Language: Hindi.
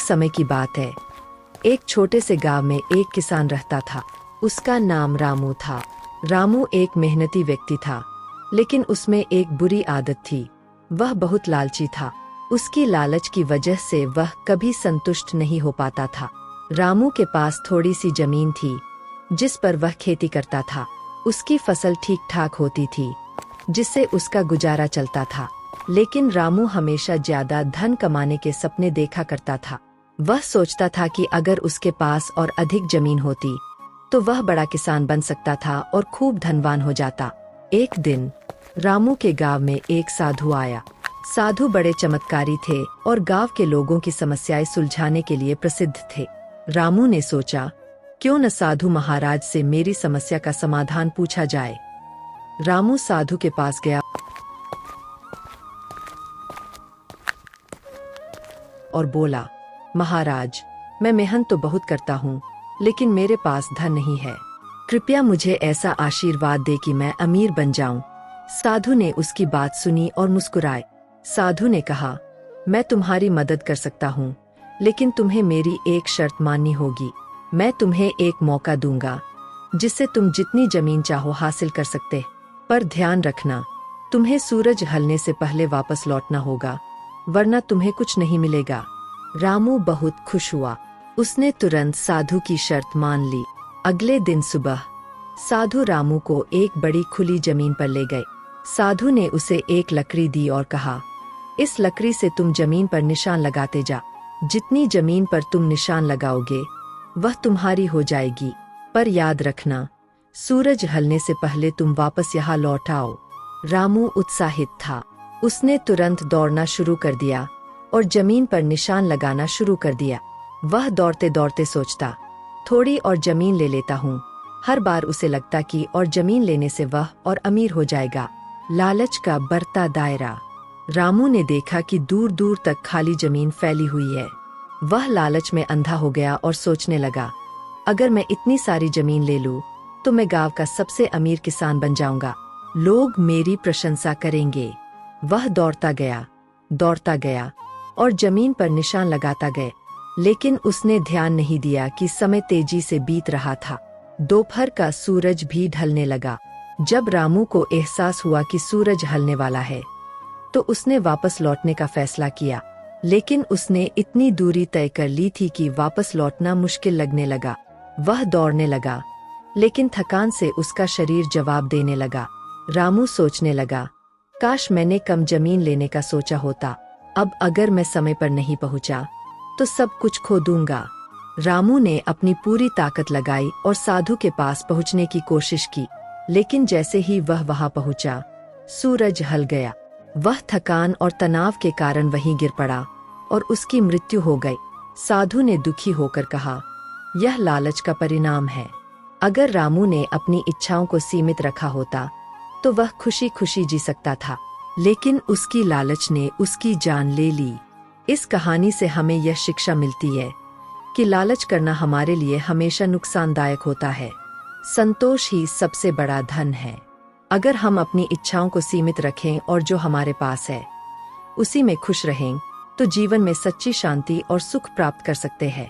समय की बात है। एक छोटे से गांव में एक किसान रहता था। उसका नाम रामू था। रामू एक मेहनती व्यक्ति था, लेकिन उसमें एक बुरी आदत थी। वह बहुत लालची था। उसकी लालच की वजह से वह कभी संतुष्ट नहीं हो पाता था। रामू के पास थोड़ी सी जमीन थी, जिस पर वह खेती करता था। उसकी फसल ठीक ठाक होती थी, जिससे उसका गुजारा चलता था। लेकिन रामू हमेशा ज्यादा धन कमाने के सपने देखा करता था। वह सोचता था कि अगर उसके पास और अधिक जमीन होती तो वह बड़ा किसान बन सकता था और खूब धनवान हो जाता। एक दिन रामू के गांव में एक साधु आया। साधु बड़े चमत्कारी थे और गांव के लोगों की समस्याएं सुलझाने के लिए प्रसिद्ध थे। रामू ने सोचा, क्यों न साधु महाराज से मेरी समस्या का समाधान पूछा जाए। रामू साधु के पास गया और बोला, महाराज, मैं मेहनत तो बहुत करता हूँ, लेकिन मेरे पास धन नहीं है। कृपया मुझे ऐसा आशीर्वाद दे कि मैं अमीर बन जाऊं। साधु ने उसकी बात सुनी और मुस्कुराए। साधु ने कहा, मैं तुम्हारी मदद कर सकता हूँ, लेकिन तुम्हें मेरी एक शर्त माननी होगी। मैं तुम्हें एक मौका दूंगा, जिससे तुम जितनी जमीन चाहो हासिल कर सकते, पर ध्यान रखना, तुम्हें सूरज ढलने से पहले वापस लौटना होगा, वरना तुम्हें कुछ नहीं मिलेगा। रामू बहुत खुश हुआ। उसने तुरंत साधु की शर्त मान ली। अगले दिन सुबह साधु रामू को एक बड़ी खुली जमीन पर ले गए। साधु ने उसे एक लकड़ी दी और कहा, इस लकड़ी से तुम जमीन पर निशान लगाते जा। जितनी जमीन पर तुम निशान लगाओगे वह तुम्हारी हो जाएगी, पर याद रखना, सूरज ढलने से पहले तुम वापस यहाँ लौट आओ। रामू उत्साहित था। उसने तुरंत दौड़ना शुरू कर दिया और जमीन पर निशान लगाना शुरू कर दिया। वह दौड़ते दौड़ते सोचता, थोड़ी और जमीन ले लेता हूँ। हर बार उसे लगता कि और जमीन लेने से वह और अमीर हो जाएगा। लालच का बढ़ता दायरा। रामू ने देखा कि दूर दूर तक खाली जमीन फैली हुई है। वह लालच में अंधा हो गया और सोचने लगा, अगर मैं इतनी सारी जमीन ले लूं, तो मैं गांव का सबसे अमीर किसान बन जाऊंगा। लोग मेरी प्रशंसा करेंगे। वह दौड़ता गया और जमीन पर निशान लगाता गया, लेकिन उसने ध्यान नहीं दिया कि समय तेजी से बीत रहा था। दोपहर का सूरज भी ढलने लगा। जब रामू को एहसास हुआ कि सूरज ढलने वाला है, तो उसने वापस लौटने का फैसला किया। लेकिन उसने इतनी दूरी तय कर ली थी कि वापस लौटना मुश्किल लगने लगा। वह दौड़ने लगा, लेकिन थकान से उसका शरीर जवाब देने लगा। रामू सोचने लगा, काश मैंने कम जमीन लेने का सोचा होता। अब अगर मैं समय पर नहीं पहुंचा, तो सब कुछ खो दूंगा। रामू ने अपनी पूरी ताकत लगाई और साधु के पास पहुंचने की कोशिश की, लेकिन जैसे ही वह वहां पहुंचा, सूरज ढल गया। वह थकान और तनाव के कारण वहीं गिर पड़ा और उसकी मृत्यु हो गई। साधु ने दुखी होकर कहा, यह लालच का परिणाम है। अगर रामू ने अपनी इच्छाओं को सीमित रखा होता, तो वह खुशी खुशी जी सकता था, लेकिन उसकी लालच ने उसकी जान ले ली। इस कहानी से हमें यह शिक्षा मिलती है कि लालच करना हमारे लिए हमेशा नुकसानदायक होता है। संतोष ही सबसे बड़ा धन है। अगर हम अपनी इच्छाओं को सीमित रखें और जो हमारे पास है उसी में खुश रहें, तो जीवन में सच्ची शांति और सुख प्राप्त कर सकते हैं।